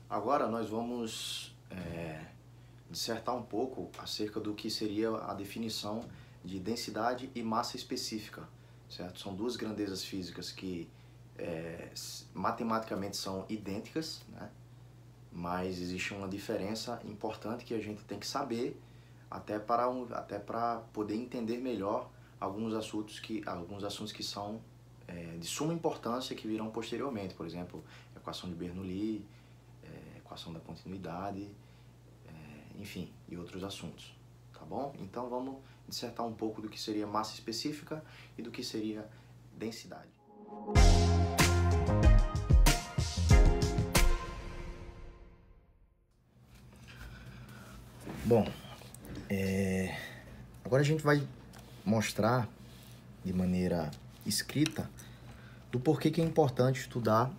Agora nós vamos dissertar um pouco acerca do que seria a definição de densidade e massa específica, certo? São duas grandezas físicas que matematicamente são idênticas, né? Mas existe uma diferença importante que a gente tem que saber até para poder entender melhor alguns assuntos que são de suma importância que virão posteriormente, por exemplo, equação de Bernoulli, equação da continuidade, enfim, e outros assuntos, tá bom? Então vamos dissertar um pouco do que seria massa específica e do que seria densidade. Bom, agora a gente vai mostrar de maneira escrita do porquê que é importante estudar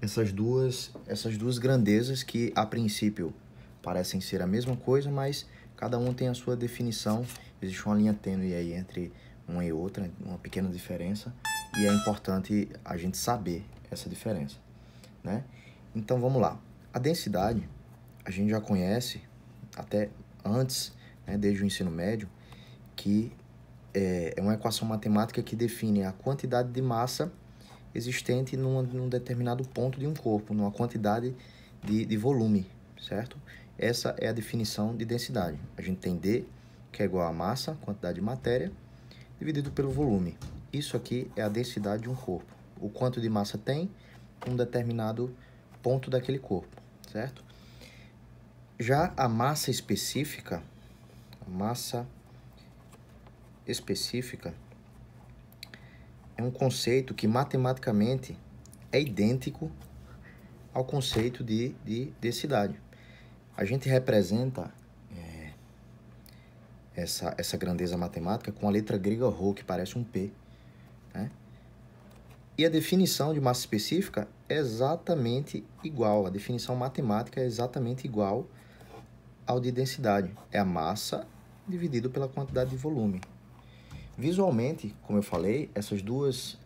essas duas grandezas que a princípio parecem ser a mesma coisa, mas cada um tem a sua definição. Existe uma linha tênue aí entre uma e outra, uma pequena diferença, e é importante a gente saber essa diferença, né? Então vamos lá. A densidade a gente já conhece até antes, né, desde o ensino médio, que é uma equação matemática que define a quantidade de massa existente num determinado ponto de um corpo, numa quantidade de volume, certo? Essa é a definição de densidade. A gente tem D, que é igual a massa, quantidade de matéria, dividido pelo volume. Isso aqui é a densidade de um corpo. O quanto de massa tem em um determinado ponto daquele corpo, certo? Já a massa específica é um conceito que matematicamente é idêntico ao conceito de densidade. A gente representa essa grandeza matemática com a letra grega ρ, que parece um P, né? E a definição de massa específica é exatamente igual, a definição matemática é exatamente igual ao de densidade. É a massa dividido pela quantidade de volume. Visualmente, como eu falei, essas duas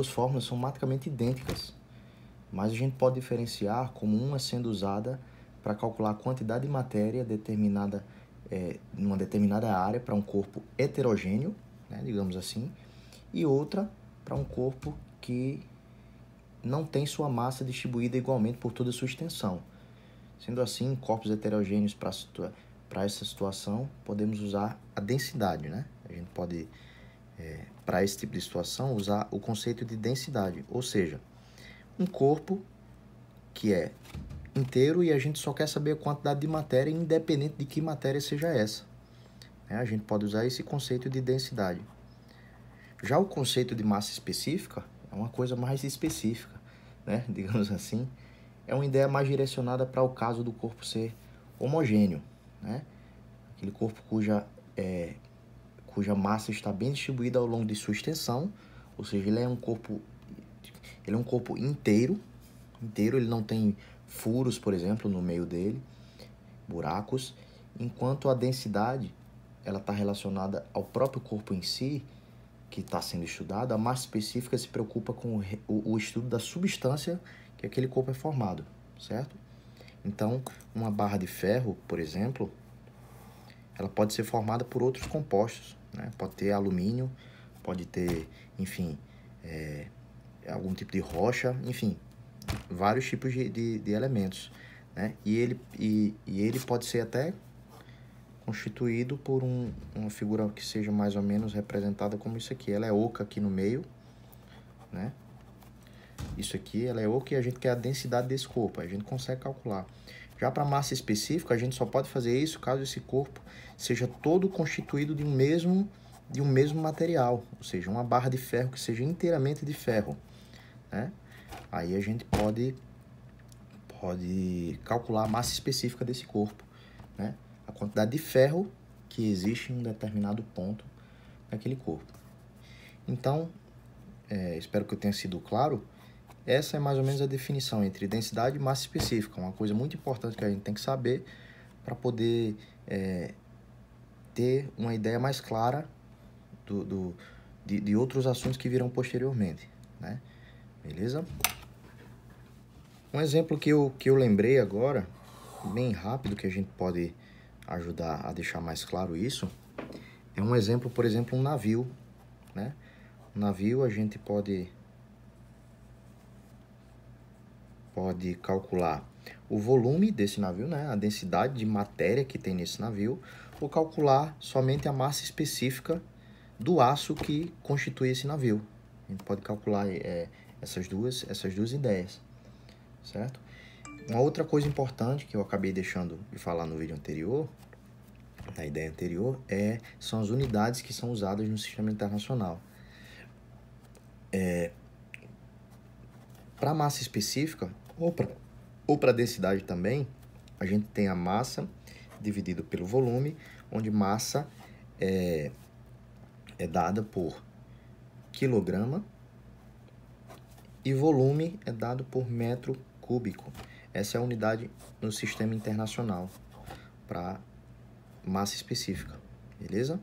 fórmulas são matematicamente idênticas, mas a gente pode diferenciar como uma sendo usada para calcular a quantidade de matéria determinada numa determinada área para um corpo heterogêneo, né, digamos assim, e outra para um corpo que não tem sua massa distribuída igualmente por toda a sua extensão. Sendo assim, corpos heterogêneos para essa situação, podemos usar a densidade, né? A gente pode, para esse tipo de situação, usar o conceito de densidade, ou seja, um corpo que é inteiro e a gente só quer saber a quantidade de matéria, independente de que matéria seja essa, né? A gente pode usar esse conceito de densidade. Já o conceito de massa específica é uma coisa mais específica, né? Digamos assim, é uma ideia mais direcionada para o caso do corpo ser homogêneo, né? Aquele corpo cuja massa está bem distribuída ao longo de sua extensão, ou seja, ele é um corpo inteiro, ele não tem furos, por exemplo, no meio dele, buracos, enquanto a densidade ela está relacionada ao próprio corpo em si, que está sendo estudado. A massa específica se preocupa com o estudo da substância que aquele corpo é formado, certo? Então, uma barra de ferro, por exemplo, ela pode ser formada por outros compostos, né? Pode ter alumínio, pode ter, enfim, algum tipo de rocha, enfim, vários tipos de elementos, né? E ele pode ser até constituído por uma figura que seja mais ou menos representada como isso aqui. Ela é oca aqui no meio, né? Isso aqui, ela é oca e a gente quer a densidade desse corpo, a gente consegue calcular. Já para massa específica, a gente só pode fazer isso caso esse corpo seja todo constituído de um mesmo material, ou seja, uma barra de ferro que seja inteiramente de ferro, né? Aí a gente pode calcular a massa específica desse corpo, né? A quantidade de ferro que existe em um determinado ponto naquele corpo. Então, espero que eu tenha sido claro. Essa é mais ou menos a definição entre densidade e massa específica, uma coisa muito importante que a gente tem que saber para poder ter uma ideia mais clara de outros assuntos que virão posteriormente, né? Beleza? Um exemplo que eu lembrei agora, bem rápido, que a gente pode ajudar a deixar mais claro isso, é um exemplo, por exemplo, um navio, né? Um navio a gente pode calcular o volume desse navio, né? A densidade de matéria que tem nesse navio, ou calcular somente a massa específica do aço que constitui esse navio. A gente pode calcular essas duas ideias, certo? Uma outra coisa importante que eu acabei deixando de falar no vídeo anterior, na ideia anterior, são as unidades que são usadas no sistema internacional. Para massa específica, ou para densidade também, a gente tem a massa dividido pelo volume, onde massa é dada por quilograma e volume é dado por metro cúbico. Essa é a unidade no sistema internacional para massa específica, beleza?